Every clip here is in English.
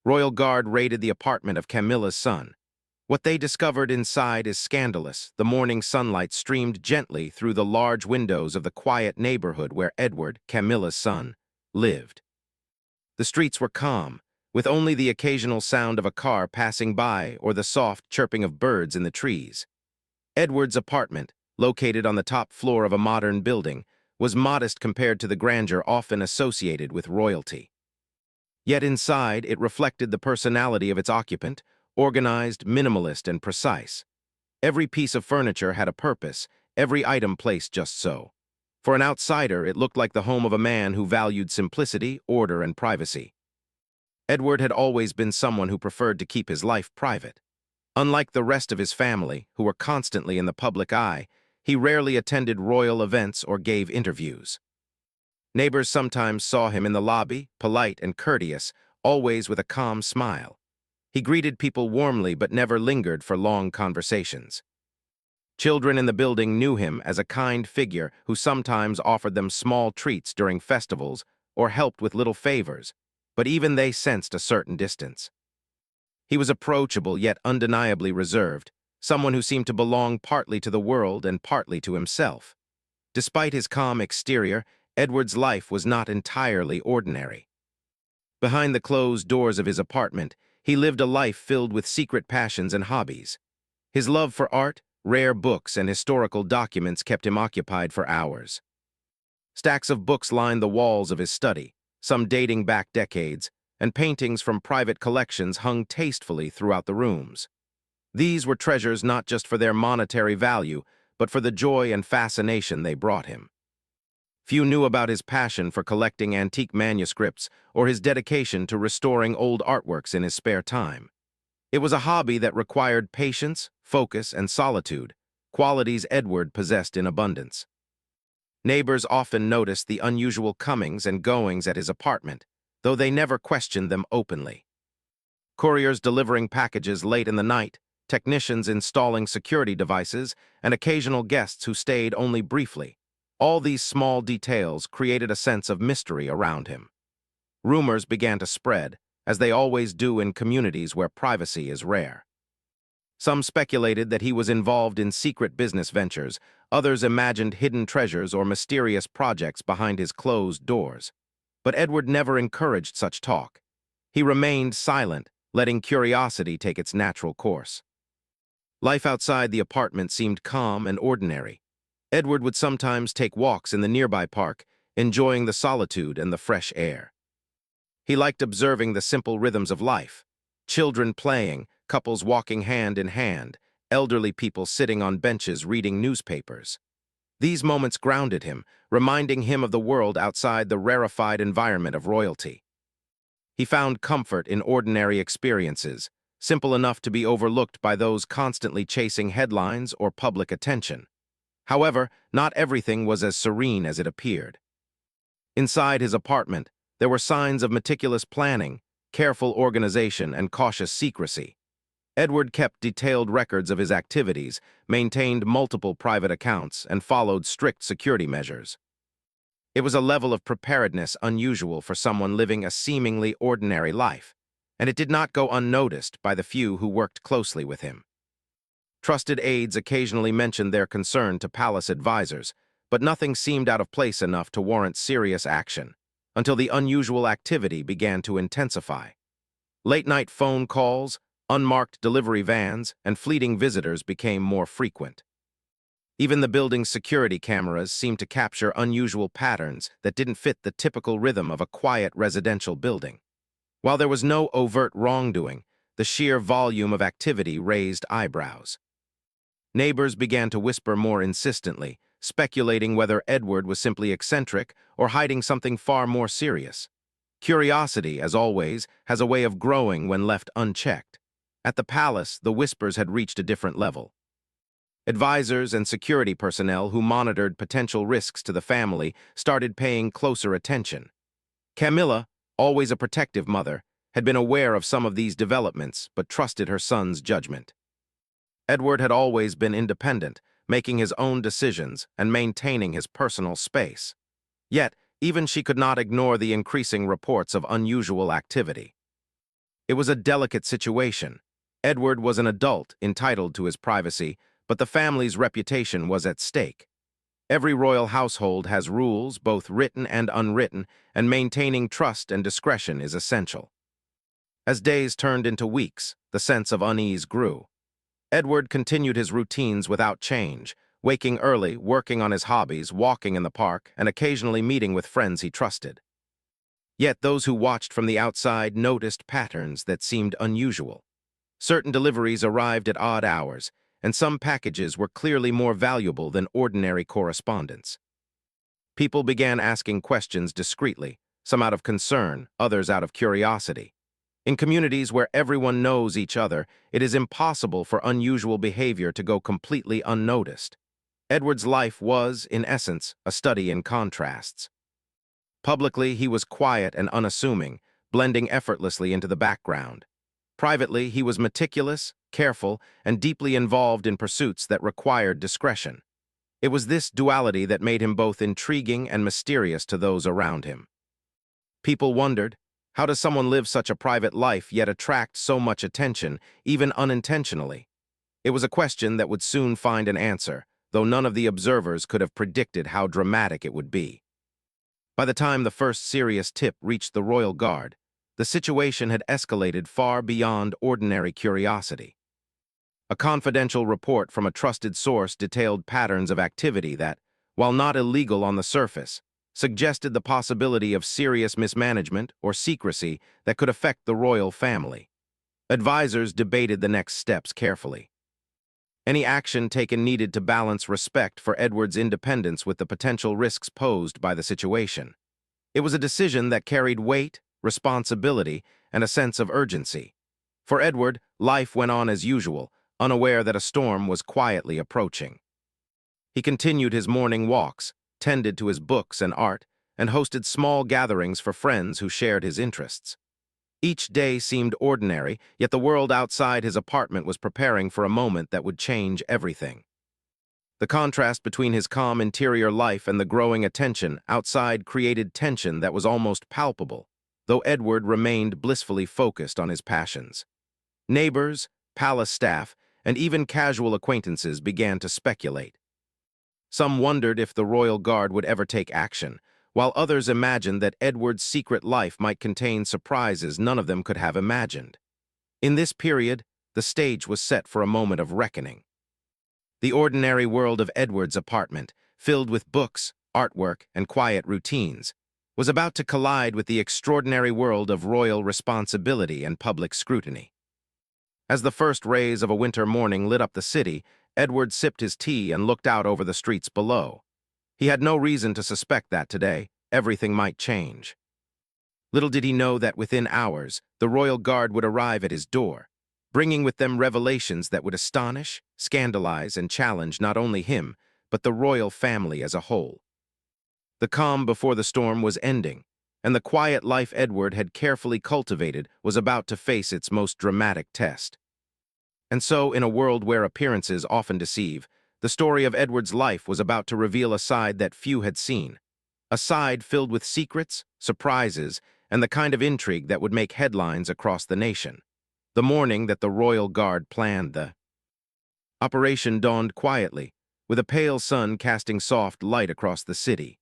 Royal Guard raided the apartment of Camilla's son. What they discovered inside is scandalous. The morning sunlight streamed gently through the large windows of the quiet neighborhood where Edward, Camilla's son, lived. The streets were calm, with only the occasional sound of a car passing by or the soft chirping of birds in the trees. Edward's apartment, located on the top floor of a modern building, was modest compared to the grandeur often associated with royalty. Yet inside, it reflected the personality of its occupant, organized, minimalist, and precise. Every piece of furniture had a purpose, every item placed just so. For an outsider, it looked like the home of a man who valued simplicity, order, and privacy. Edward had always been someone who preferred to keep his life private. Unlike the rest of his family, who were constantly in the public eye, he rarely attended royal events or gave interviews. Neighbors sometimes saw him in the lobby, polite and courteous, always with a calm smile. He greeted people warmly but never lingered for long conversations. Children in the building knew him as a kind figure who sometimes offered them small treats during festivals or helped with little favors, but even they sensed a certain distance. He was approachable yet undeniably reserved, someone who seemed to belong partly to the world and partly to himself. Despite his calm exterior, Edward's life was not entirely ordinary. Behind the closed doors of his apartment, he lived a life filled with secret passions and hobbies. His love for art, rare books, and historical documents kept him occupied for hours. Stacks of books lined the walls of his study, some dating back decades, and paintings from private collections hung tastefully throughout the rooms. These were treasures not just for their monetary value, but for the joy and fascination they brought him. Few knew about his passion for collecting antique manuscripts or his dedication to restoring old artworks in his spare time. It was a hobby that required patience, focus, and solitude, qualities Edward possessed in abundance. Neighbors often noticed the unusual comings and goings at his apartment, though they never questioned them openly. Couriers delivering packages late in the night, technicians installing security devices, and occasional guests who stayed only briefly. All these small details created a sense of mystery around him. Rumors began to spread, as they always do in communities where privacy is rare. Some speculated that he was involved in secret business ventures, others imagined hidden treasures or mysterious projects behind his closed doors. But Edward never encouraged such talk. He remained silent, letting curiosity take its natural course. Life outside the apartment seemed calm and ordinary. Edward would sometimes take walks in the nearby park, enjoying the solitude and the fresh air. He liked observing the simple rhythms of life: children playing, couples walking hand in hand, elderly people sitting on benches reading newspapers. These moments grounded him, reminding him of the world outside the rarefied environment of royalty. He found comfort in ordinary experiences, simple enough to be overlooked by those constantly chasing headlines or public attention. However, not everything was as serene as it appeared. Inside his apartment, there were signs of meticulous planning, careful organization, and cautious secrecy. Edward kept detailed records of his activities, maintained multiple private accounts, and followed strict security measures. It was a level of preparedness unusual for someone living a seemingly ordinary life, and it did not go unnoticed by the few who worked closely with him. Trusted aides occasionally mentioned their concern to palace advisors, but nothing seemed out of place enough to warrant serious action, until the unusual activity began to intensify. Late-night phone calls, unmarked delivery vans, and fleeting visitors became more frequent. Even the building's security cameras seemed to capture unusual patterns that didn't fit the typical rhythm of a quiet residential building. While there was no overt wrongdoing, the sheer volume of activity raised eyebrows. Neighbors began to whisper more insistently, speculating whether Edward was simply eccentric or hiding something far more serious. Curiosity, as always, has a way of growing when left unchecked. At the palace, the whispers had reached a different level. Advisors and security personnel who monitored potential risks to the family started paying closer attention. Camilla, always a protective mother, had been aware of some of these developments but trusted her son's judgment. Edward had always been independent, making his own decisions and maintaining his personal space. Yet, even she could not ignore the increasing reports of unusual activity. It was a delicate situation. Edward was an adult entitled to his privacy, but the family's reputation was at stake. Every royal household has rules, both written and unwritten, and maintaining trust and discretion is essential. As days turned into weeks, the sense of unease grew. Edward continued his routines without change, waking early, working on his hobbies, walking in the park, and occasionally meeting with friends he trusted. Yet those who watched from the outside noticed patterns that seemed unusual. Certain deliveries arrived at odd hours, and some packages were clearly more valuable than ordinary correspondence. People began asking questions discreetly, some out of concern, others out of curiosity. In communities where everyone knows each other, it is impossible for unusual behavior to go completely unnoticed. Edward's life was, in essence, a study in contrasts. Publicly, he was quiet and unassuming, blending effortlessly into the background. Privately, he was meticulous, careful, and deeply involved in pursuits that required discretion. It was this duality that made him both intriguing and mysterious to those around him. People wondered, how does someone live such a private life yet attract so much attention, even unintentionally? It was a question that would soon find an answer, though none of the observers could have predicted how dramatic it would be. By the time the first serious tip reached the royal guard, the situation had escalated far beyond ordinary curiosity. A confidential report from a trusted source detailed patterns of activity that, while not illegal on the surface, suggested the possibility of serious mismanagement or secrecy that could affect the royal family. Advisors debated the next steps carefully. Any action taken needed to balance respect for Edward's independence with the potential risks posed by the situation. It was a decision that carried weight, responsibility, and a sense of urgency. For Edward, life went on as usual, unaware that a storm was quietly approaching. He continued his morning walks, tended to his books and art, and hosted small gatherings for friends who shared his interests. Each day seemed ordinary, yet the world outside his apartment was preparing for a moment that would change everything. The contrast between his calm interior life and the growing attention outside created tension that was almost palpable, though Edward remained blissfully focused on his passions. Neighbors, palace staff, and even casual acquaintances began to speculate. Some wondered if the royal guard would ever take action, while others imagined that Edward's secret life might contain surprises none of them could have imagined. In this period, the stage was set for a moment of reckoning. The ordinary world of Edward's apartment, filled with books, artwork, and quiet routines, was about to collide with the extraordinary world of royal responsibility and public scrutiny. As the first rays of a winter morning lit up the city, Edward sipped his tea and looked out over the streets below. He had no reason to suspect that today everything might change. Little did he know that within hours, the royal guard would arrive at his door, bringing with them revelations that would astonish, scandalize, and challenge not only him, but the royal family as a whole. The calm before the storm was ending, and the quiet life Edward had carefully cultivated was about to face its most dramatic test. And so, in a world where appearances often deceive, the story of Edward's life was about to reveal a side that few had seen, a side filled with secrets, surprises, and the kind of intrigue that would make headlines across the nation. The morning that the royal guard planned the operation dawned quietly, with a pale sun casting soft light across the city.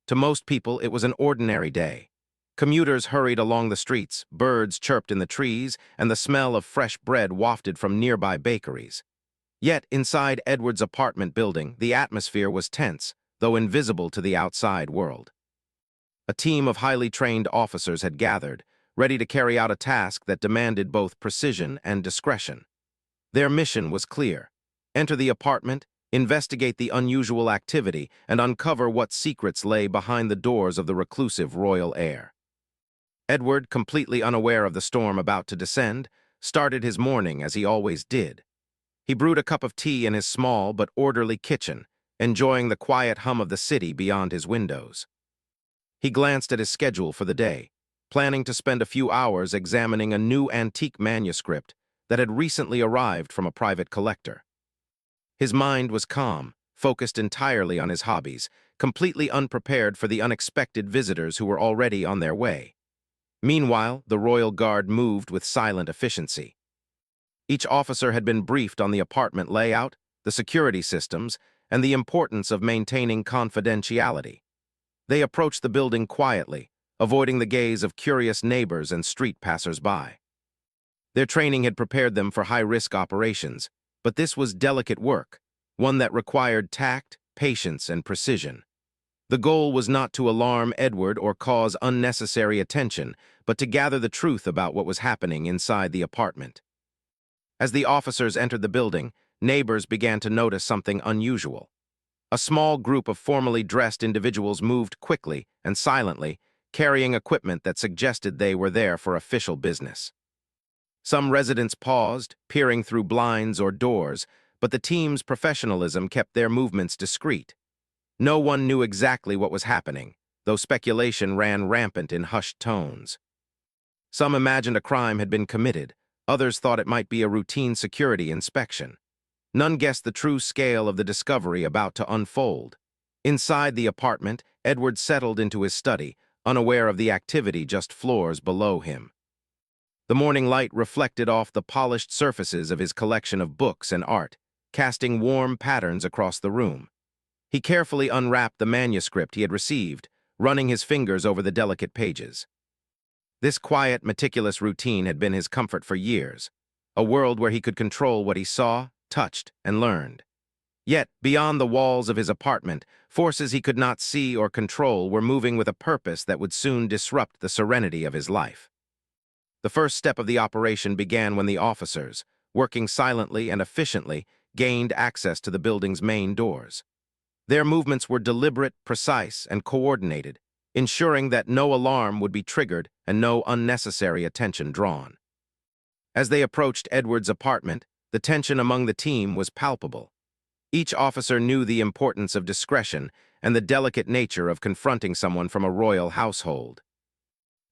To most people, it was an ordinary day. Commuters hurried along the streets, birds chirped in the trees, and the smell of fresh bread wafted from nearby bakeries. Yet, inside Edward's apartment building, the atmosphere was tense, though invisible to the outside world. A team of highly trained officers had gathered, ready to carry out a task that demanded both precision and discretion. Their mission was clear: enter the apartment, investigate the unusual activity, and uncover what secrets lay behind the doors of the reclusive royal heir. Edward, completely unaware of the storm about to descend, started his morning as he always did. He brewed a cup of tea in his small but orderly kitchen, enjoying the quiet hum of the city beyond his windows. He glanced at his schedule for the day, planning to spend a few hours examining a new antique manuscript that had recently arrived from a private collector. His mind was calm, focused entirely on his hobbies, completely unprepared for the unexpected visitors who were already on their way. Meanwhile, the royal guard moved with silent efficiency. Each officer had been briefed on the apartment layout, the security systems, and the importance of maintaining confidentiality. They approached the building quietly, avoiding the gaze of curious neighbors and street passers-by. Their training had prepared them for high-risk operations, but this was delicate work, one that required tact, patience, and precision. The goal was not to alarm Edward or cause unnecessary attention, but to gather the truth about what was happening inside the apartment. As the officers entered the building, neighbors began to notice something unusual. A small group of formally dressed individuals moved quickly and silently, carrying equipment that suggested they were there for official business. Some residents paused, peering through blinds or doors, but the team's professionalism kept their movements discreet. No one knew exactly what was happening, though speculation ran rampant in hushed tones. Some imagined a crime had been committed, others thought it might be a routine security inspection. None guessed the true scale of the discovery about to unfold. Inside the apartment, Edward settled into his study, unaware of the activity just floors below him. The morning light reflected off the polished surfaces of his collection of books and art, casting warm patterns across the room. He carefully unwrapped the manuscript he had received, running his fingers over the delicate pages. This quiet, meticulous routine had been his comfort for years, a world where he could control what he saw, touched, and learned. Yet, beyond the walls of his apartment, forces he could not see or control were moving with a purpose that would soon disrupt the serenity of his life. The first step of the operation began when the officers, working silently and efficiently, gained access to the building's main doors. Their movements were deliberate, precise, and coordinated, ensuring that no alarm would be triggered and no unnecessary attention drawn. As they approached Edward's apartment, the tension among the team was palpable. Each officer knew the importance of discretion and the delicate nature of confronting someone from a royal household.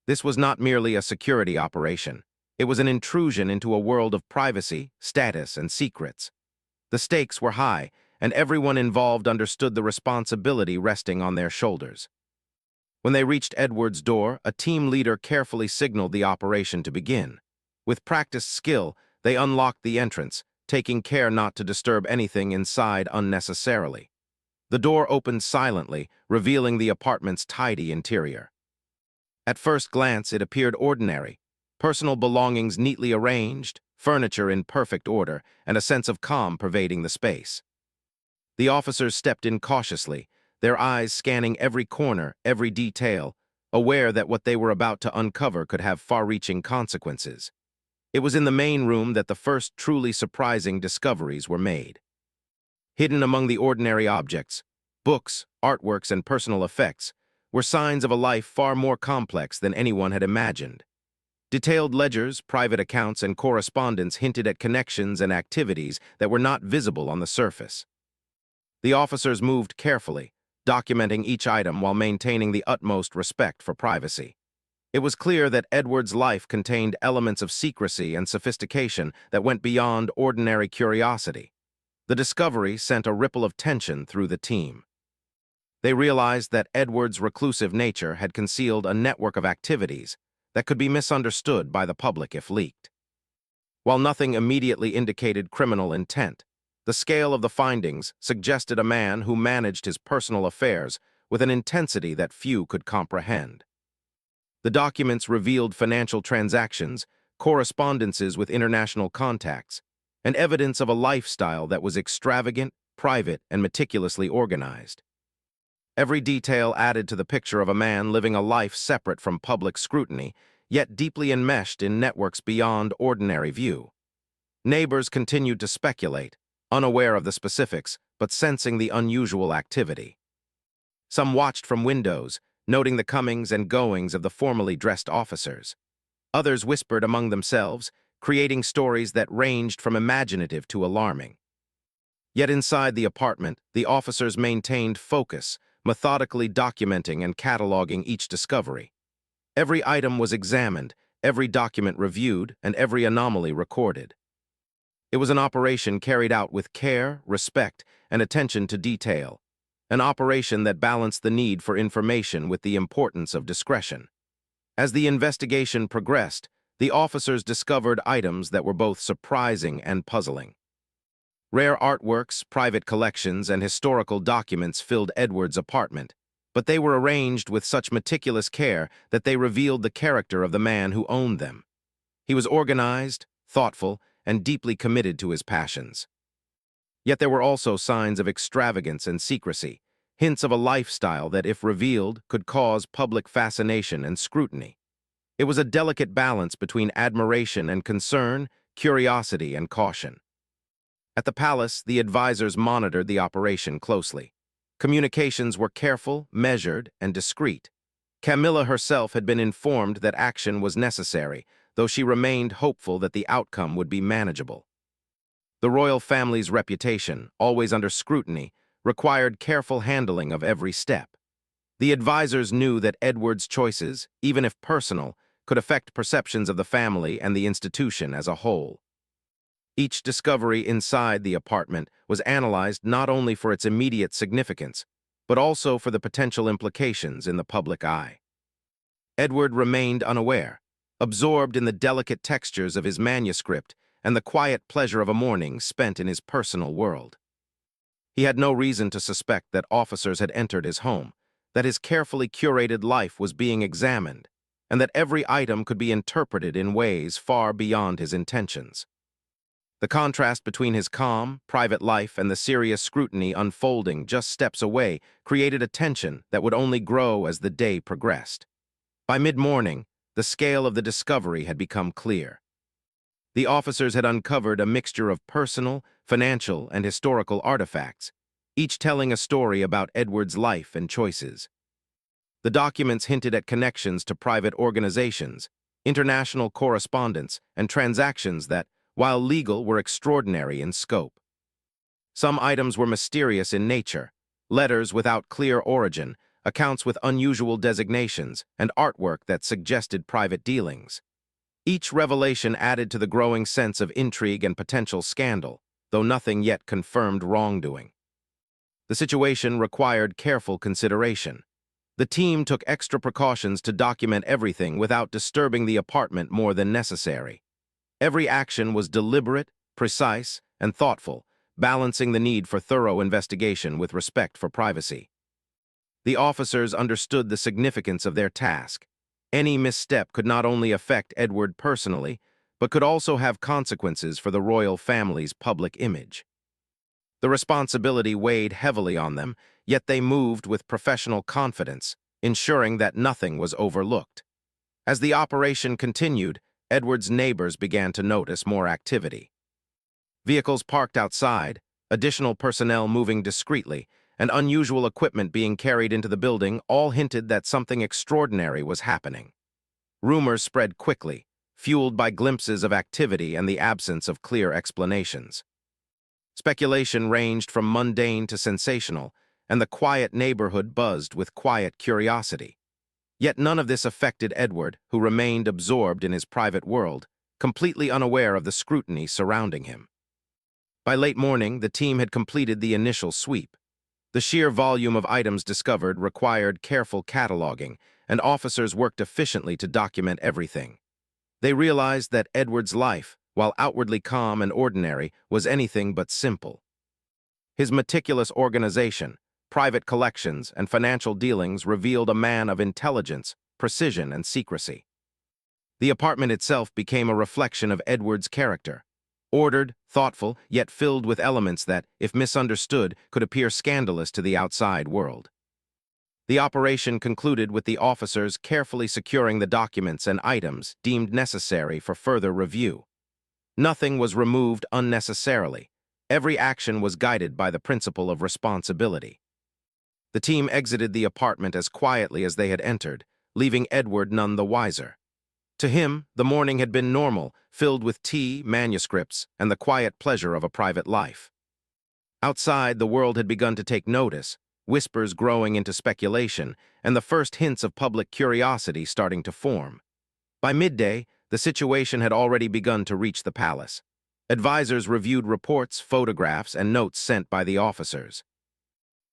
This was not merely a security operation. It was an intrusion into a world of privacy, status, and secrets. The stakes were high, and everyone involved understood the responsibility resting on their shoulders. When they reached Edward's door, a team leader carefully signaled the operation to begin. With practiced skill, they unlocked the entrance, taking care not to disturb anything inside unnecessarily. The door opened silently, revealing the apartment's tidy interior. At first glance, it appeared ordinary. Personal belongings neatly arranged, furniture in perfect order, and a sense of calm pervading the space. The officers stepped in cautiously, their eyes scanning every corner, every detail, aware that what they were about to uncover could have far-reaching consequences. It was in the main room that the first truly surprising discoveries were made. Hidden among the ordinary objects, books, artworks, and personal effects, were signs of a life far more complex than anyone had imagined. Detailed ledgers, private accounts, and correspondence hinted at connections and activities that were not visible on the surface. The officers moved carefully, documenting each item while maintaining the utmost respect for privacy. It was clear that Edward's life contained elements of secrecy and sophistication that went beyond ordinary curiosity. The discovery sent a ripple of tension through the team. They realized that Edward's reclusive nature had concealed a network of activities that could be misunderstood by the public if leaked. While nothing immediately indicated criminal intent, the scale of the findings suggested a man who managed his personal affairs with an intensity that few could comprehend. The documents revealed financial transactions, correspondences with international contacts, and evidence of a lifestyle that was extravagant, private, and meticulously organized. Every detail added to the picture of a man living a life separate from public scrutiny, yet deeply enmeshed in networks beyond ordinary view. Neighbors continued to speculate, unaware of the specifics, but sensing the unusual activity. Some watched from windows, noting the comings and goings of the formally dressed officers. Others whispered among themselves, creating stories that ranged from imaginative to alarming. Yet inside the apartment, the officers maintained focus, methodically documenting and cataloging each discovery. Every item was examined, every document reviewed, and every anomaly recorded. It was an operation carried out with care, respect, and attention to detail, an operation that balanced the need for information with the importance of discretion. As the investigation progressed, the officers discovered items that were both surprising and puzzling. Rare artworks, private collections, and historical documents filled Edward's apartment, but they were arranged with such meticulous care that they revealed the character of the man who owned them. He was organized, thoughtful, and deeply committed to his passions. Yet there were also signs of extravagance and secrecy, hints of a lifestyle that, if revealed, could cause public fascination and scrutiny. It was a delicate balance between admiration and concern, curiosity and caution. At the palace, the advisors monitored the operation closely. Communications were careful, measured, and discreet. Camilla herself had been informed that action was necessary, though she remained hopeful that the outcome would be manageable. The royal family's reputation, always under scrutiny, required careful handling of every step. The advisors knew that Edward's choices, even if personal, could affect perceptions of the family and the institution as a whole. Each discovery inside the apartment was analyzed not only for its immediate significance, but also for the potential implications in the public eye. Edward remained unaware, absorbed in the delicate textures of his manuscript and the quiet pleasure of a morning spent in his personal world. He had no reason to suspect that officers had entered his home, that his carefully curated life was being examined, and that every item could be interpreted in ways far beyond his intentions. The contrast between his calm, private life and the serious scrutiny unfolding just steps away created a tension that would only grow as the day progressed. By mid-morning, the scale of the discovery had become clear. The officers had uncovered a mixture of personal, financial, and historical artifacts, each telling a story about Edward's life and choices. The documents hinted at connections to private organizations, international correspondence, and transactions that, while legal, were extraordinary in scope. Some items were mysterious in nature: letters without clear origin, accounts with unusual designations, and artwork that suggested private dealings. Each revelation added to the growing sense of intrigue and potential scandal, though nothing yet confirmed wrongdoing. The situation required careful consideration. The team took extra precautions to document everything without disturbing the apartment more than necessary. Every action was deliberate, precise, and thoughtful, balancing the need for thorough investigation with respect for privacy. The officers understood the significance of their task. Any misstep could not only affect Edward personally, but could also have consequences for the royal family's public image. The responsibility weighed heavily on them, yet they moved with professional confidence, ensuring that nothing was overlooked. As the operation continued, Edward's neighbors began to notice more activity. Vehicles parked outside, additional personnel moving discreetly, and unusual equipment being carried into the building all hinted that something extraordinary was happening. Rumors spread quickly, fueled by glimpses of activity and the absence of clear explanations. Speculation ranged from mundane to sensational, and the quiet neighborhood buzzed with quiet curiosity. Yet none of this affected Edward, who remained absorbed in his private world, completely unaware of the scrutiny surrounding him. By late morning, the team had completed the initial sweep. The sheer volume of items discovered required careful cataloging, and officers worked efficiently to document everything. They realized that Edward's life, while outwardly calm and ordinary, was anything but simple. His meticulous organization, private collections, and financial dealings revealed a man of intelligence, precision, and secrecy. The apartment itself became a reflection of Edward's character. Ordered, thoughtful, yet filled with elements that, if misunderstood, could appear scandalous to the outside world. The operation concluded with the officers carefully securing the documents and items deemed necessary for further review. Nothing was removed unnecessarily. Every action was guided by the principle of responsibility. The team exited the apartment as quietly as they had entered, leaving Edward none the wiser. To him, the morning had been normal, filled with tea, manuscripts, and the quiet pleasure of a private life. Outside, the world had begun to take notice, whispers growing into speculation, and the first hints of public curiosity starting to form. By midday, the situation had already begun to reach the palace. Advisors reviewed reports, photographs, and notes sent by the officers.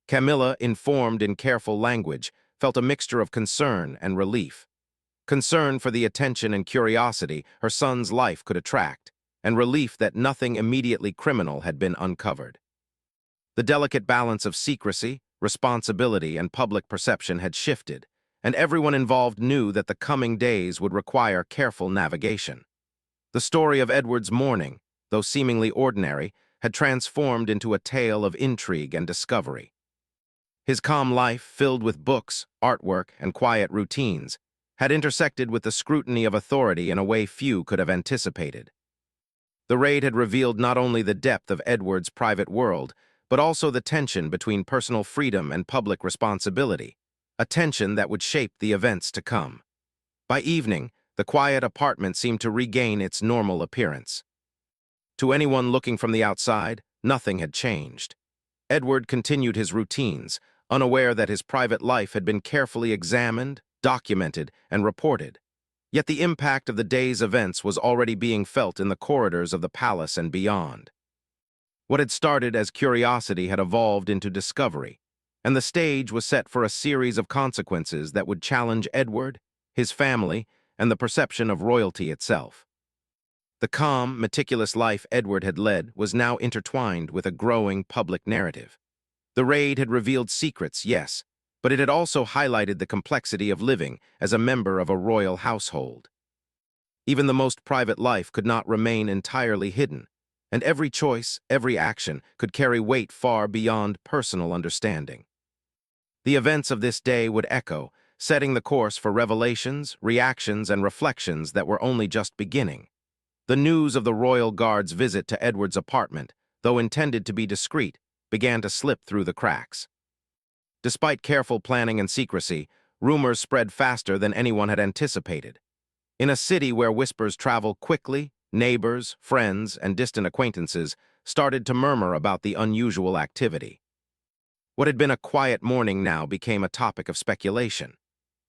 Camilla, informed in careful language, felt a mixture of concern and relief. concern for the attention and curiosity her son's life could attract, and relief that nothing immediately criminal had been uncovered. The delicate balance of secrecy, responsibility, and public perception had shifted, and everyone involved knew that the coming days would require careful navigation. The story of Edward's morning, though seemingly ordinary, had transformed into a tale of intrigue and discovery. His calm life, filled with books, artwork, and quiet routines, had intersected with the scrutiny of authority in a way few could have anticipated. The raid had revealed not only the depth of Edward's private world, but also the tension between personal freedom and public responsibility, a tension that would shape the events to come. By evening, the quiet apartment seemed to regain its normal appearance. To anyone looking from the outside, nothing had changed. Edward continued his routines, unaware that his private life had been carefully examined, documented, and reported. Yet the impact of the day's events was already being felt in the corridors of the palace and beyond. What had started as curiosity had evolved into discovery, and the stage was set for a series of consequences that would challenge Edward, his family, and the perception of royalty itself. The calm, meticulous life Edward had led was now intertwined with a growing public narrative. The raid had revealed secrets, yes, but it had also highlighted the complexity of living as a member of a royal household. Even the most private life could not remain entirely hidden, and every choice, every action could carry weight far beyond personal understanding. The events of this day would echo, setting the course for revelations, reactions, and reflections that were only just beginning. The news of the royal guard's visit to Edward's apartment, though intended to be discreet, began to slip through the cracks. Despite careful planning and secrecy, rumors spread faster than anyone had anticipated. In a city where whispers travel quickly, neighbors, friends, and distant acquaintances started to murmur about the unusual activity. What had been a quiet morning now became a topic of speculation.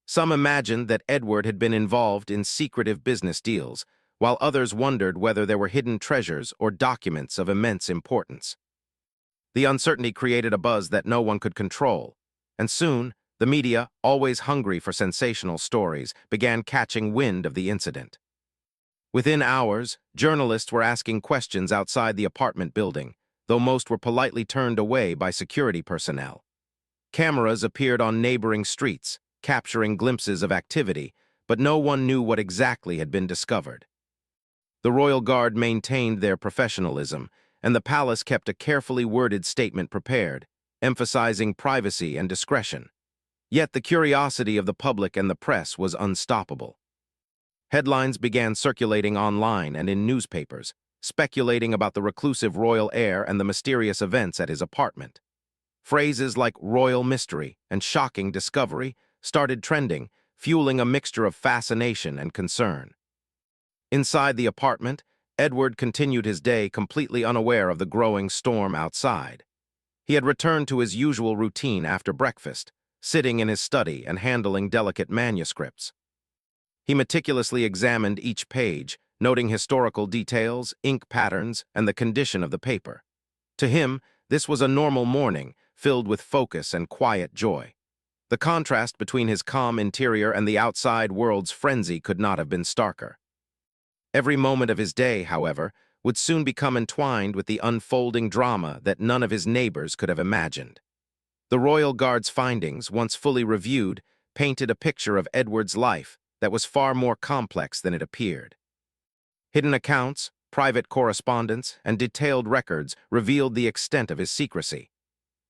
Some imagined that Edward had been involved in secretive business deals, while others wondered whether there were hidden treasures or documents of immense importance. The uncertainty created a buzz that no one could control, and soon, the media, always hungry for sensational stories, began catching wind of the incident. Within hours, journalists were asking questions outside the apartment building, though most were politely turned away by security personnel. Cameras appeared on neighboring streets, capturing glimpses of activity, but no one knew what exactly had been discovered. The royal guard maintained their professionalism, and the palace kept a carefully worded statement prepared, emphasizing privacy and discretion. Yet the curiosity of the public and the press was unstoppable. Headlines began circulating online and in newspapers, speculating about the reclusive royal heir and the mysterious events at his apartment. Phrases like royal mystery and shocking discovery started trending, fueling a mixture of fascination and concern. Inside the apartment, Edward continued his day completely unaware of the growing storm outside. He had returned to his usual routine after breakfast, sitting in his study and handling delicate manuscripts. He meticulously examined each page, noting historical details, ink patterns, and the condition of the paper. To him, this was a normal morning, filled with focus and quiet joy. The contrast between his calm interior and the outside world's frenzy could not have been starker. Every moment of his day, however, would soon become entwined with the unfolding drama that none of his neighbors could have imagined. The royal guard's findings, once fully reviewed, painted a picture of Edward's life that was far more complex than it appeared. Hidden accounts, private correspondence, and detailed records revealed the extent of his secrecy.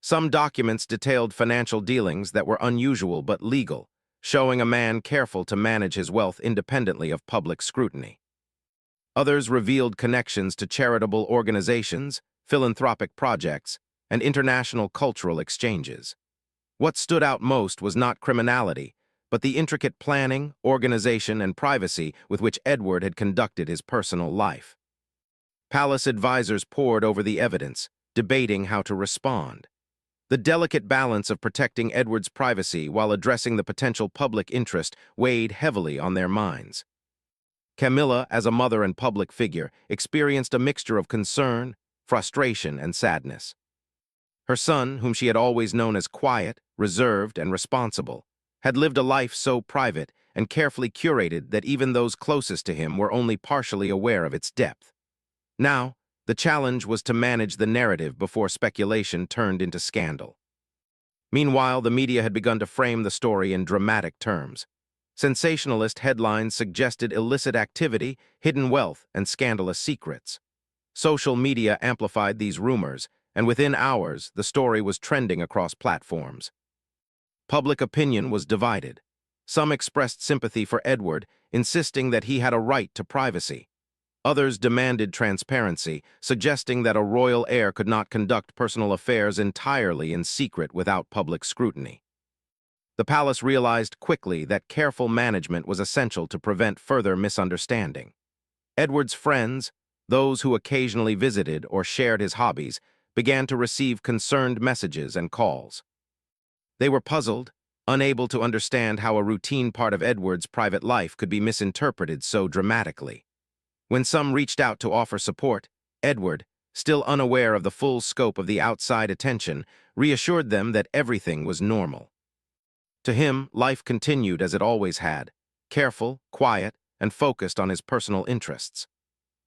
Some documents detailed financial dealings that were unusual but legal, showing a man careful to manage his wealth independently of public scrutiny. Others revealed connections to charitable organizations, philanthropic projects, and international cultural exchanges. What stood out most was not criminality, but the intricate planning, organization, and privacy with which Edward had conducted his personal life. Palace advisors pored over the evidence, debating how to respond. The delicate balance of protecting Edward's privacy while addressing the potential public interest weighed heavily on their minds. Camilla, as a mother and public figure, experienced a mixture of concern, frustration, and sadness. Her son, whom she had always known as quiet, reserved, and responsible, had lived a life so private and carefully curated that even those closest to him were only partially aware of its depth. Now, the challenge was to manage the narrative before speculation turned into scandal. Meanwhile, the media had begun to frame the story in dramatic terms. Sensationalist headlines suggested illicit activity, hidden wealth, and scandalous secrets. Social media amplified these rumors, and within hours, the story was trending across platforms. Public opinion was divided. Some expressed sympathy for Edward, insisting that he had a right to privacy. Others demanded transparency, suggesting that a royal heir could not conduct personal affairs entirely in secret without public scrutiny. The palace realized quickly that careful management was essential to prevent further misunderstanding. Edward's friends, those who occasionally visited or shared his hobbies, began to receive concerned messages and calls. They were puzzled, unable to understand how a routine part of Edward's private life could be misinterpreted so dramatically. When some reached out to offer support, Edward, still unaware of the full scope of the outside attention, reassured them that everything was normal. To him, life continued as it always had, careful, quiet, and focused on his personal interests.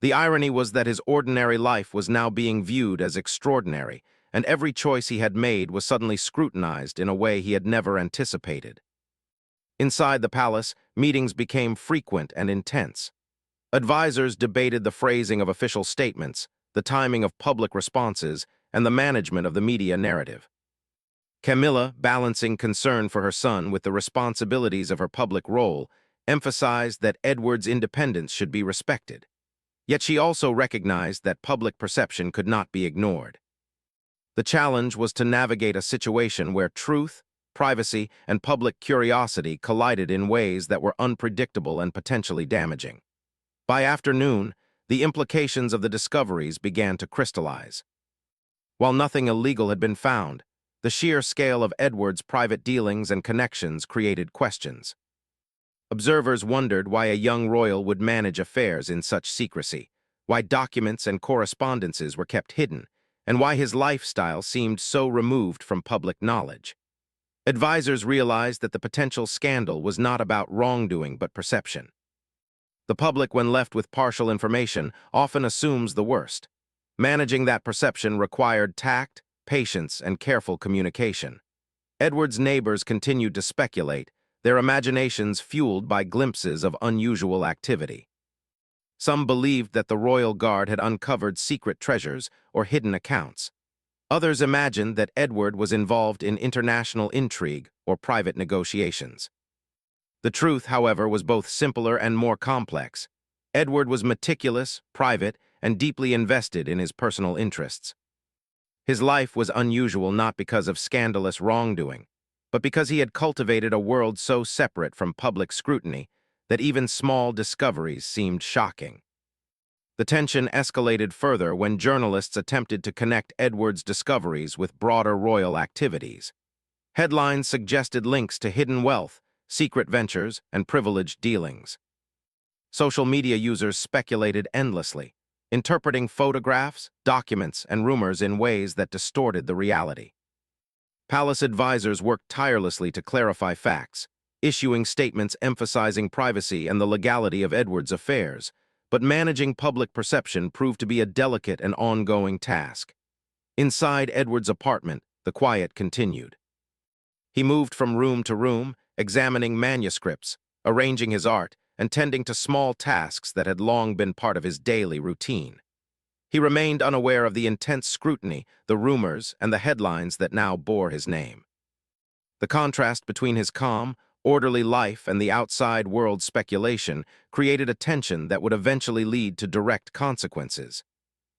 The irony was that his ordinary life was now being viewed as extraordinary, and every choice he had made was suddenly scrutinized in a way he had never anticipated. Inside the palace, meetings became frequent and intense. Advisors debated the phrasing of official statements, the timing of public responses, and the management of the media narrative. Camilla, balancing concern for her son with the responsibilities of her public role, emphasized that Edward's independence should be respected. Yet she also recognized that public perception could not be ignored. The challenge was to navigate a situation where truth, privacy, and public curiosity collided in ways that were unpredictable and potentially damaging. By afternoon, the implications of the discoveries began to crystallize. While nothing illegal had been found, the sheer scale of Edward's private dealings and connections created questions. Observers wondered why a young royal would manage affairs in such secrecy, why documents and correspondences were kept hidden, and why his lifestyle seemed so removed from public knowledge. Advisors realized that the potential scandal was not about wrongdoing but perception. The public, when left with partial information, often assumes the worst. Managing that perception required tact, patience, and careful communication. Edward's neighbors continued to speculate, their imaginations fueled by glimpses of unusual activity. Some believed that the royal guard had uncovered secret treasures or hidden accounts. Others imagined that Edward was involved in international intrigue or private negotiations. The truth, however, was both simpler and more complex. Edward was meticulous, private, and deeply invested in his personal interests. His life was unusual not because of scandalous wrongdoing, but because he had cultivated a world so separate from public scrutiny that even small discoveries seemed shocking. The tension escalated further when journalists attempted to connect Edward's discoveries with broader royal activities. Headlines suggested links to hidden wealth, secret ventures, and privileged dealings. Social media users speculated endlessly, interpreting photographs, documents, and rumors in ways that distorted the reality. Palace advisors worked tirelessly to clarify facts, issuing statements emphasizing privacy and the legality of Edward's affairs, but managing public perception proved to be a delicate and ongoing task. Inside Edward's apartment, the quiet continued. He moved from room to room, examining manuscripts, arranging his art, and tending to small tasks that had long been part of his daily routine. He remained unaware of the intense scrutiny, the rumors, and the headlines that now bore his name. The contrast between his calm, orderly life and the outside world speculation created a tension that would eventually lead to direct consequences.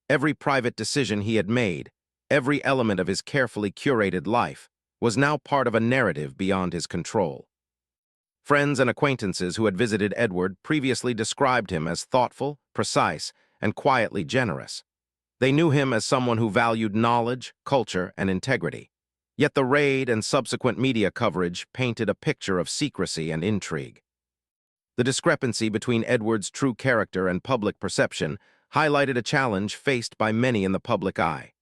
Every private decision he had made, every element of his carefully curated life, was now part of a narrative beyond his control. Friends and acquaintances who had visited Edward previously described him as thoughtful, precise, and quietly generous. They knew him as someone who valued knowledge, culture, and integrity. Yet the raid and subsequent media coverage painted a picture of secrecy and intrigue. The discrepancy between Edward's true character and public perception highlighted a challenge faced by many in the public eye.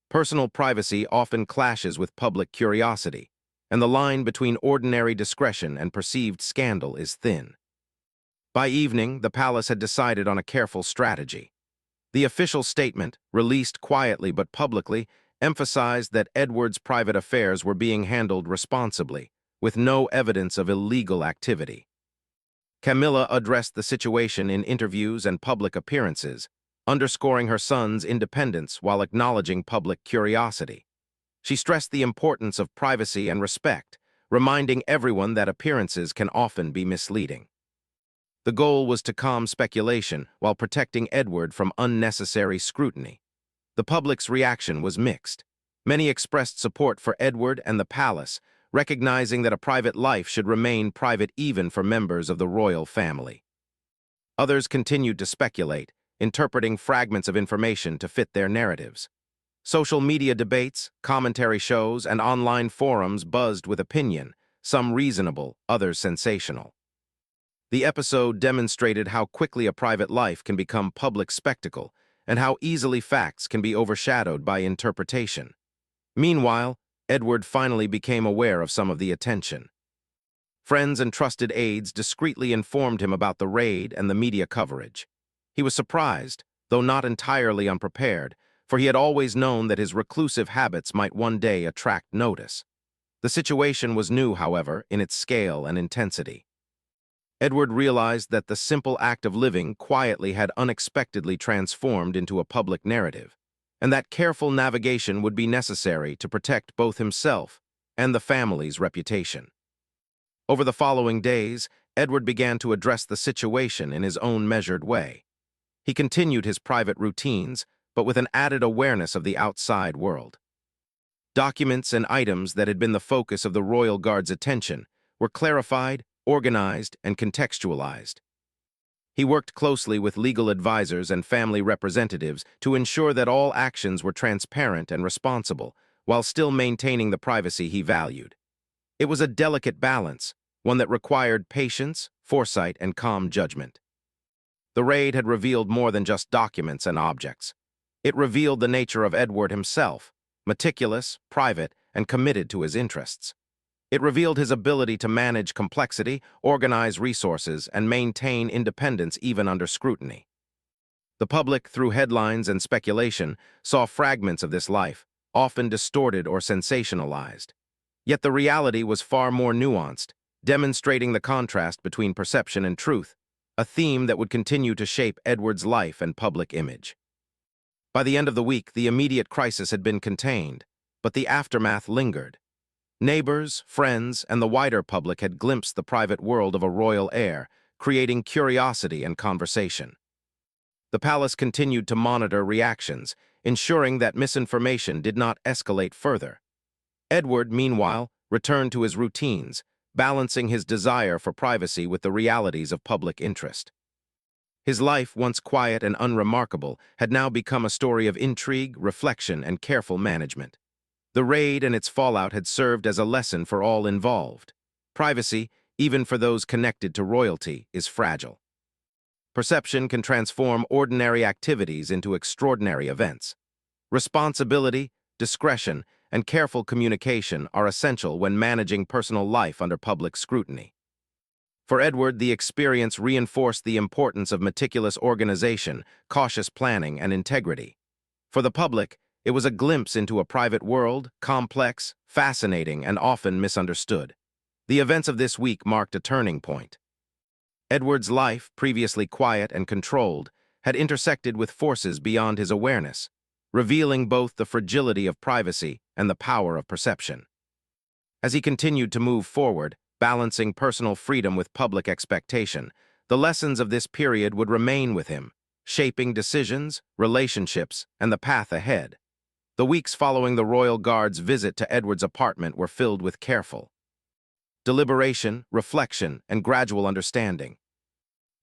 Personal privacy often clashes with public curiosity, and the line between ordinary discretion and perceived scandal is thin. By evening, the palace had decided on a careful strategy. The official statement, released quietly but publicly, emphasized that Edward's private affairs were being handled responsibly, with no evidence of illegal activity. Camilla addressed the situation in interviews and public appearances, underscoring her son's independence while acknowledging public curiosity. She stressed the importance of privacy and respect, reminding everyone that appearances can often be misleading. The goal was to calm speculation while protecting Edward from unnecessary scrutiny. The public's reaction was mixed. Many expressed support for Edward and the palace, recognizing that a private life should remain private even for members of the royal family. Others continued to speculate, interpreting fragments of information to fit their narratives. Social media debates, commentary shows, and online forums buzzed with opinion, some reasonable, others sensational. The episode demonstrated how quickly a private life can become public spectacle and how easily facts can be overshadowed by interpretation. Meanwhile, Edward finally became aware of some of the attention. Friends and trusted aides discreetly informed him about the raid and the media coverage. He was surprised, though not entirely unprepared, for he had always known that his reclusive habits might one day attract notice. The situation was new, however, in its scale and intensity. Edward realized that the simple act of living quietly had unexpectedly transformed into a public narrative, and that careful navigation would be necessary to protect both himself and the family's reputation. Over the following days, Edward began to address the situation in his own measured way. He continued his private routines, but with an added awareness of the outside world. Documents and items that had been the focus of the royal guard's attention were clarified, organized, and contextualized. He worked closely with legal advisors and family representatives to ensure that all actions were transparent and responsible, while still maintaining the privacy he valued. It was a delicate balance, one that required patience, foresight, and calm judgment. The raid had revealed more than just documents and objects. It revealed the nature of Edward himself, meticulous, private, and committed to his interests. It revealed his ability to manage complexity, organize resources, and maintain independence even under scrutiny. The public, through headlines and speculation, saw fragments of this life, often distorted or sensationalized. Yet the reality was far more nuanced, demonstrating the contrast between perception and truth, a theme that would continue to shape Edward's life and public image. By the end of the week, the immediate crisis had been contained, but the aftermath lingered. Neighbors, friends, and the wider public had glimpsed the private world of a royal heir, creating curiosity and conversation. The palace continued to monitor reactions, ensuring that misinformation did not escalate further. Edward, meanwhile, returned to his routines, balancing his desire for privacy with the realities of public interest. His life, once quiet and unremarkable, had now become a story of intrigue, reflection, and careful management. The raid and its fallout had served as a lesson for all involved. Privacy, even for those connected to royalty, is fragile. Perception can transform ordinary activities into extraordinary events. Responsibility, discretion, and careful communication are essential when managing personal life under public scrutiny. For Edward, the experience reinforced the importance of meticulous organization, cautious planning, and integrity. For the public, it was a glimpse into a private world, complex, fascinating, and often misunderstood. The events of this week marked a turning point. Edward's life, previously quiet and controlled, had intersected with forces beyond his awareness, revealing both the fragility of privacy and the power of perception. As he continued to move forward, balancing personal freedom with public expectation, the lessons of this period would remain with him, shaping decisions, relationships, and the path ahead. The weeks following the royal guard's visit to Edward's apartment were filled with careful deliberation, reflection, and gradual understanding.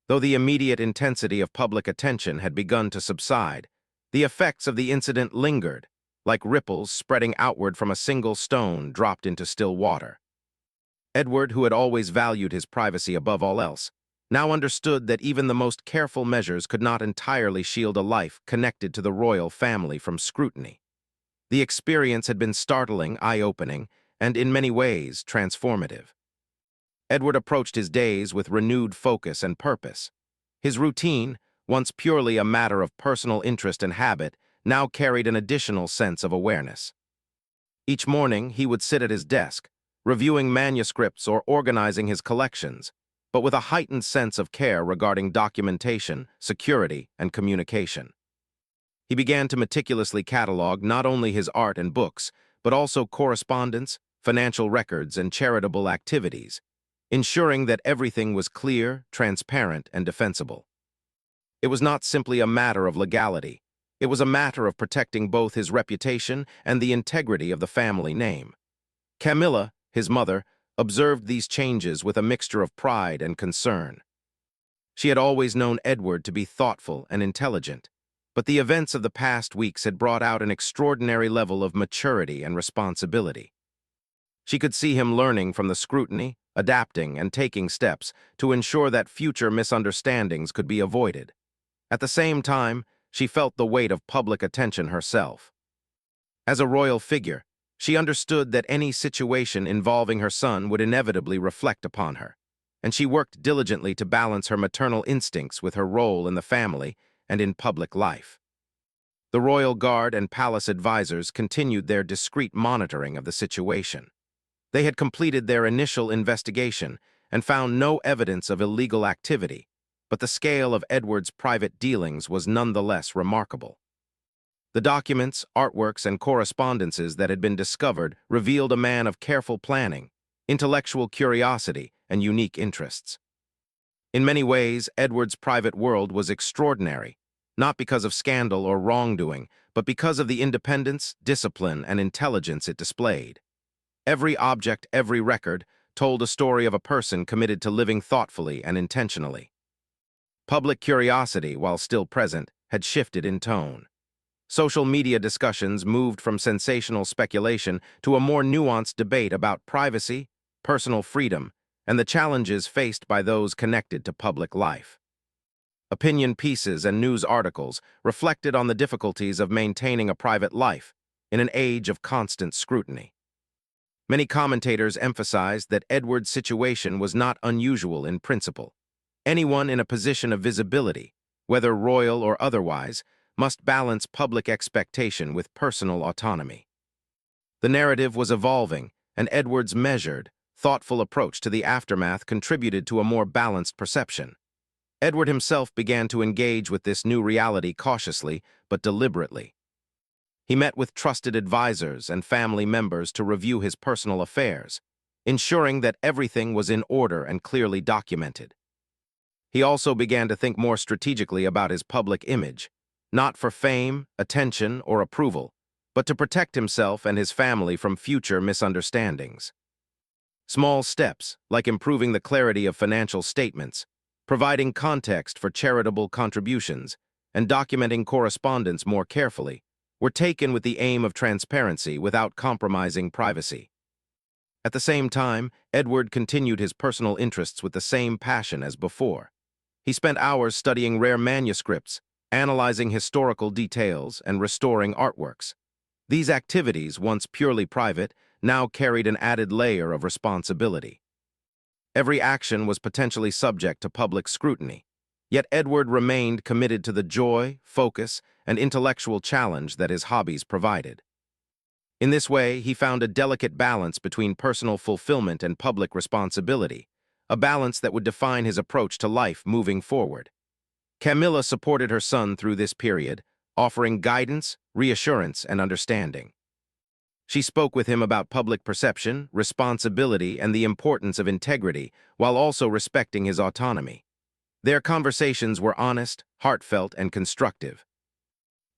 Though the immediate intensity of public attention had begun to subside, the effects of the incident lingered, like ripples spreading outward from a single stone dropped into still water. Edward, who had always valued his privacy above all else, now understood that even the most careful measures could not entirely shield a life connected to the royal family from scrutiny. The experience had been startling, eye-opening, and in many ways transformative. Edward approached his days with renewed focus and purpose. His routine, once purely a matter of personal interest and habit, now carried an additional sense of awareness. Each morning, he would sit at his desk, reviewing manuscripts or organizing his collections, but with a heightened sense of care regarding documentation, security, and communication. He began to meticulously catalog not only his art and books, but also correspondence, financial records, and charitable activities, ensuring that everything was clear, transparent, and defensible. It was not simply a matter of legality. It was a matter of protecting both his reputation and the integrity of the family name. Camilla, his mother, observed these changes with a mixture of pride and concern. She had always known Edward to be thoughtful and intelligent, but the events of the past weeks had brought out an extraordinary level of maturity and responsibility. She could see him learning from the scrutiny, adapting, and taking steps to ensure that future misunderstandings could be avoided. At the same time, she felt the weight of public attention herself. As a royal figure, she understood that any situation involving her son would inevitably reflect upon her, and she worked diligently to balance her maternal instincts with her role in the family and in public life. The royal guard and palace advisors continued their discreet monitoring of the situation. They had completed their initial investigation and found no evidence of illegal activity, but the scale of Edward's private dealings was nonetheless remarkable. The documents, artworks, and correspondences that had been discovered revealed a man of careful planning, intellectual curiosity, and unique interests. In many ways, Edward's private world was extraordinary, not because of scandal or wrongdoing, but because of the independence, discipline, and intelligence it displayed. Every object, every record, told a story of a person committed to living thoughtfully and intentionally. Public curiosity, while still present, had shifted in tone. Social media discussions moved from sensational speculation to a more nuanced debate about privacy, personal freedom, and the challenges faced by those connected to public life. Opinion pieces and news articles reflected on the difficulties of maintaining a private life in an age of constant scrutiny. Many commentators emphasized that Edward's situation was not unusual in principle. Anyone in a position of visibility, whether royal or otherwise, must balance public expectation with personal autonomy. The narrative was evolving, and Edward's measured, thoughtful approach to the aftermath contributed to a more balanced perception. Edward himself began to engage with this new reality cautiously but deliberately. He met with trusted advisors and family members to review his personal affairs, ensuring that everything was in order and clearly documented. He also began to think more strategically about his public image, not for fame, attention, or approval, but to protect himself and his family from future misunderstandings. Small steps, like improving the clarity of financial statements, providing context for charitable contributions, and documenting correspondence more carefully, were taken with the aim of transparency without compromising privacy. At the same time, Edward continued his personal interests with the same passion as before. He spent hours studying rare manuscripts, analyzing historical details, and restoring artworks. These activities, once purely private, now carried an added layer of responsibility. Every action was potentially subject to public scrutiny, yet Edward remained committed to the joy, focus, and intellectual challenge that his hobbies provided. In this way, he found a delicate balance between personal fulfillment and public responsibility, a balance that would define his approach to life moving forward. Camilla supported her son through this period, offering guidance, reassurance, and understanding. She spoke with him about public perception, responsibility, and the importance of integrity, while also respecting his autonomy. Their conversations were honest, heartfelt, and constructive.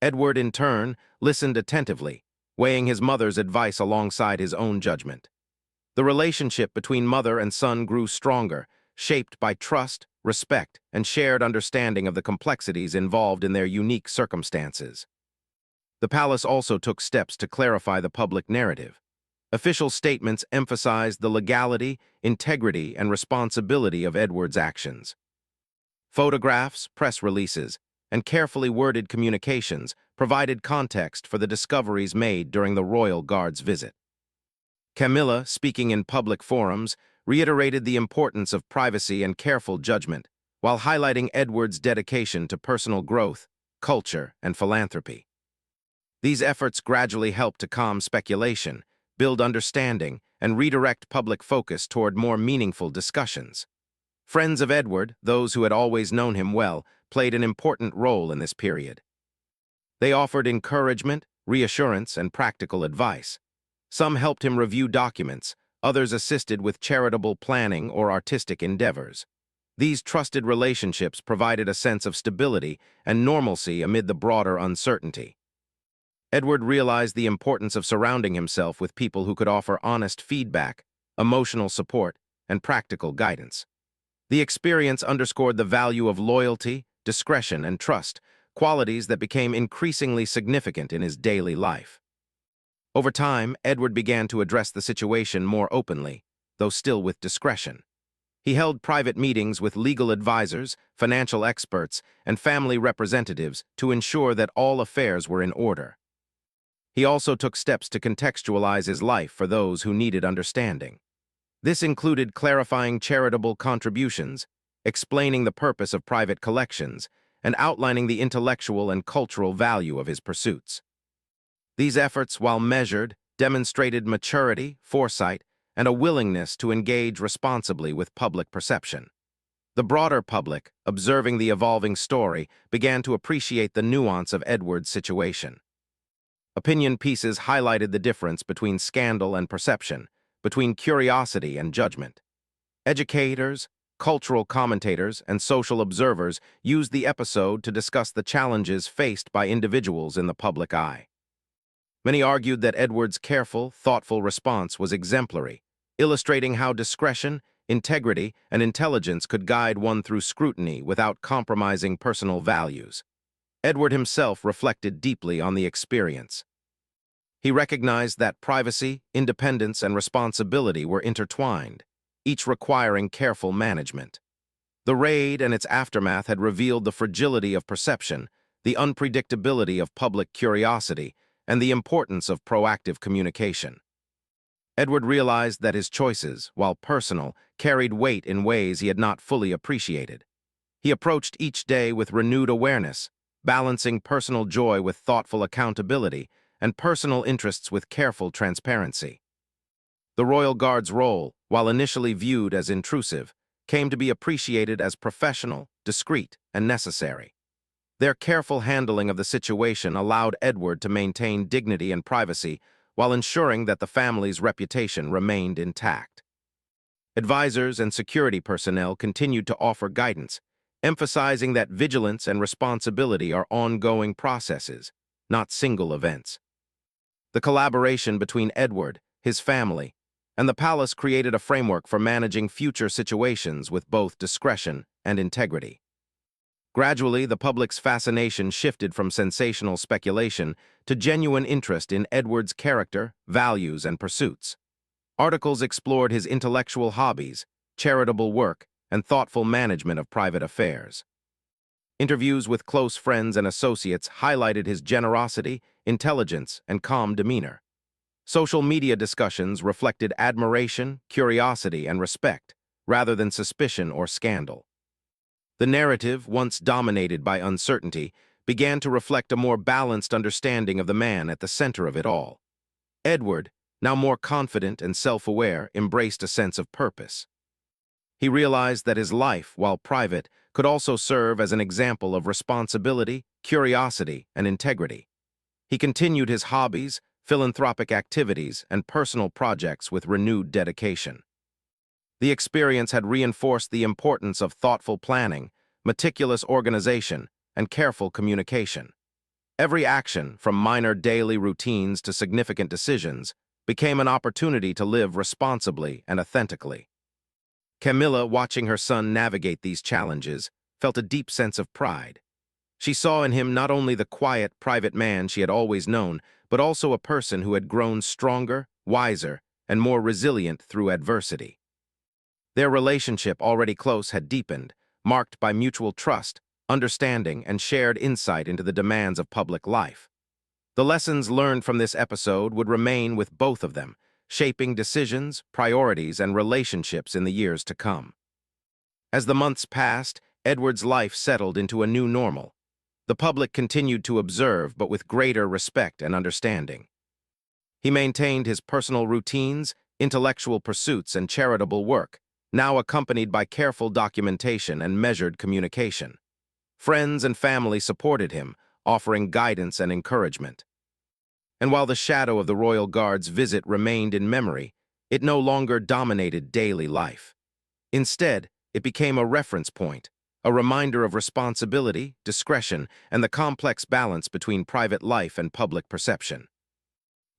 Edward, in turn, listened attentively, weighing his mother's advice alongside his own judgment. The relationship between mother and son grew stronger, shaped by trust, respect, and shared understanding of the complexities involved in their unique circumstances. The palace also took steps to clarify the public narrative. Official statements emphasized the legality, integrity, and responsibility of Edward's actions. Photographs, press releases, and carefully worded communications provided context for the discoveries made during the royal guard's visit. Camilla, speaking in public forums, reiterated the importance of privacy and careful judgment, while highlighting Edward's dedication to personal growth, culture, and philanthropy. These efforts gradually helped to calm speculation, build understanding, and redirect public focus toward more meaningful discussions. Friends of Edward, those who had always known him well, played an important role in this period. They offered encouragement, reassurance, and practical advice. Some helped him review documents, others assisted with charitable planning or artistic endeavors. These trusted relationships provided a sense of stability and normalcy amid the broader uncertainty. Edward realized the importance of surrounding himself with people who could offer honest feedback, emotional support, and practical guidance. The experience underscored the value of loyalty, discretion, and trust, qualities that became increasingly significant in his daily life. Over time, Edward began to address the situation more openly, though still with discretion. He held private meetings with legal advisors, financial experts, and family representatives to ensure that all affairs were in order. He also took steps to contextualize his life for those who needed understanding. This included clarifying charitable contributions, explaining the purpose of private collections, and outlining the intellectual and cultural value of his pursuits. These efforts, while measured, demonstrated maturity, foresight, and a willingness to engage responsibly with public perception. The broader public, observing the evolving story, began to appreciate the nuance of Edward's situation. Opinion pieces highlighted the difference between scandal and perception, between curiosity and judgment. Educators, cultural commentators, and social observers used the episode to discuss the challenges faced by individuals in the public eye. Many argued that Edward's careful, thoughtful response was exemplary, illustrating how discretion, integrity, and intelligence could guide one through scrutiny without compromising personal values. Edward himself reflected deeply on the experience. He recognized that privacy, independence, and responsibility were intertwined, each requiring careful management. The raid and its aftermath had revealed the fragility of perception, the unpredictability of public curiosity, and the importance of proactive communication. Edward realized that his choices, while personal, carried weight in ways he had not fully appreciated. He approached each day with renewed awareness, balancing personal joy with thoughtful accountability and personal interests with careful transparency. The Royal Guard's role, while initially viewed as intrusive, came to be appreciated as professional, discreet, and necessary. Their careful handling of the situation allowed Edward to maintain dignity and privacy while ensuring that the family's reputation remained intact. Advisors and security personnel continued to offer guidance, emphasizing that vigilance and responsibility are ongoing processes, not single events. The collaboration between Edward, his family, and the palace created a framework for managing future situations with both discretion and integrity. Gradually, the public's fascination shifted from sensational speculation to genuine interest in Edward's character, values, and pursuits. Articles explored his intellectual hobbies, charitable work, and thoughtful management of private affairs. Interviews with close friends and associates highlighted his generosity, intelligence, and calm demeanor. Social media discussions reflected admiration, curiosity, and respect, rather than suspicion or scandal. The narrative, once dominated by uncertainty, began to reflect a more balanced understanding of the man at the center of it all. Edward, now more confident and self-aware, embraced a sense of purpose. He realized that his life, while private, could also serve as an example of responsibility, curiosity, and integrity. He continued his hobbies, philanthropic activities, and personal projects with renewed dedication. The experience had reinforced the importance of thoughtful planning, meticulous organization, and careful communication. Every action, from minor daily routines to significant decisions, became an opportunity to live responsibly and authentically. Camilla, watching her son navigate these challenges, felt a deep sense of pride. She saw in him not only the quiet, private man she had always known, but also a person who had grown stronger, wiser, and more resilient through adversity. Their relationship, already close, had deepened, marked by mutual trust, understanding, and shared insight into the demands of public life. The lessons learned from this episode would remain with both of them, shaping decisions, priorities, and relationships in the years to come. As the months passed, Edward's life settled into a new normal. The public continued to observe, but with greater respect and understanding. He maintained his personal routines, intellectual pursuits, and charitable work, now accompanied by careful documentation and measured communication. Friends and family supported him, offering guidance and encouragement. And while the shadow of the royal guard's visit remained in memory, it no longer dominated daily life. Instead, it became a reference point, a reminder of responsibility, discretion, and the complex balance between private life and public perception.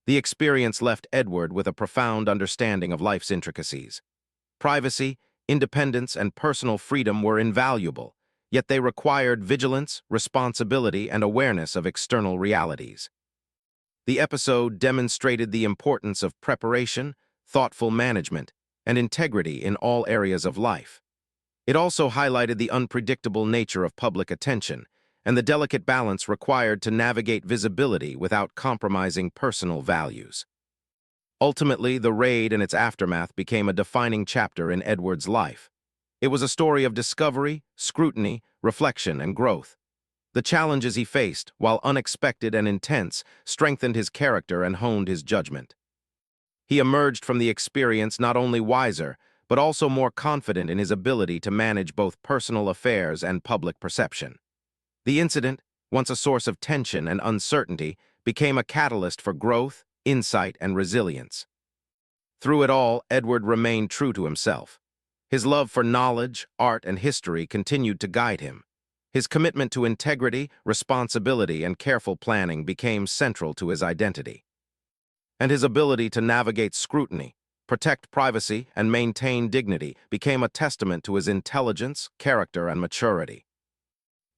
The experience left Edward with a profound understanding of life's intricacies. Privacy, independence, and personal freedom were invaluable, yet they required vigilance, responsibility, and awareness of external realities. The episode demonstrated the importance of preparation, thoughtful management, and integrity in all areas of life. It also highlighted the unpredictable nature of public attention and the delicate balance required to navigate visibility without compromising personal values. Ultimately, the raid and its aftermath became a defining chapter in Edward's life. It was a story of discovery, scrutiny, reflection, and growth. The challenges he faced, while unexpected and intense, strengthened his character and honed his judgment. He emerged from the experience not only wiser, but also more confident in his ability to manage both personal affairs and public perception. The incident, once a source of tension and uncertainty, became a catalyst for growth, insight, and resilience. Through it all, Edward remained true to himself. His love for knowledge, art, and history continued to guide him. His commitment to integrity, responsibility, and careful planning became central to his identity. And his ability to navigate scrutiny, protect privacy, and maintain dignity became a testament to his intelligence, character, and maturity.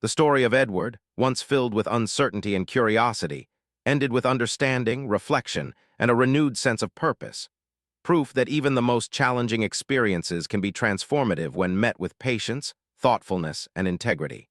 The story of Edward, once filled with uncertainty and curiosity, ended with understanding, reflection, and a renewed sense of purpose. Proof that even the most challenging experiences can be transformative when met with patience, thoughtfulness, and integrity.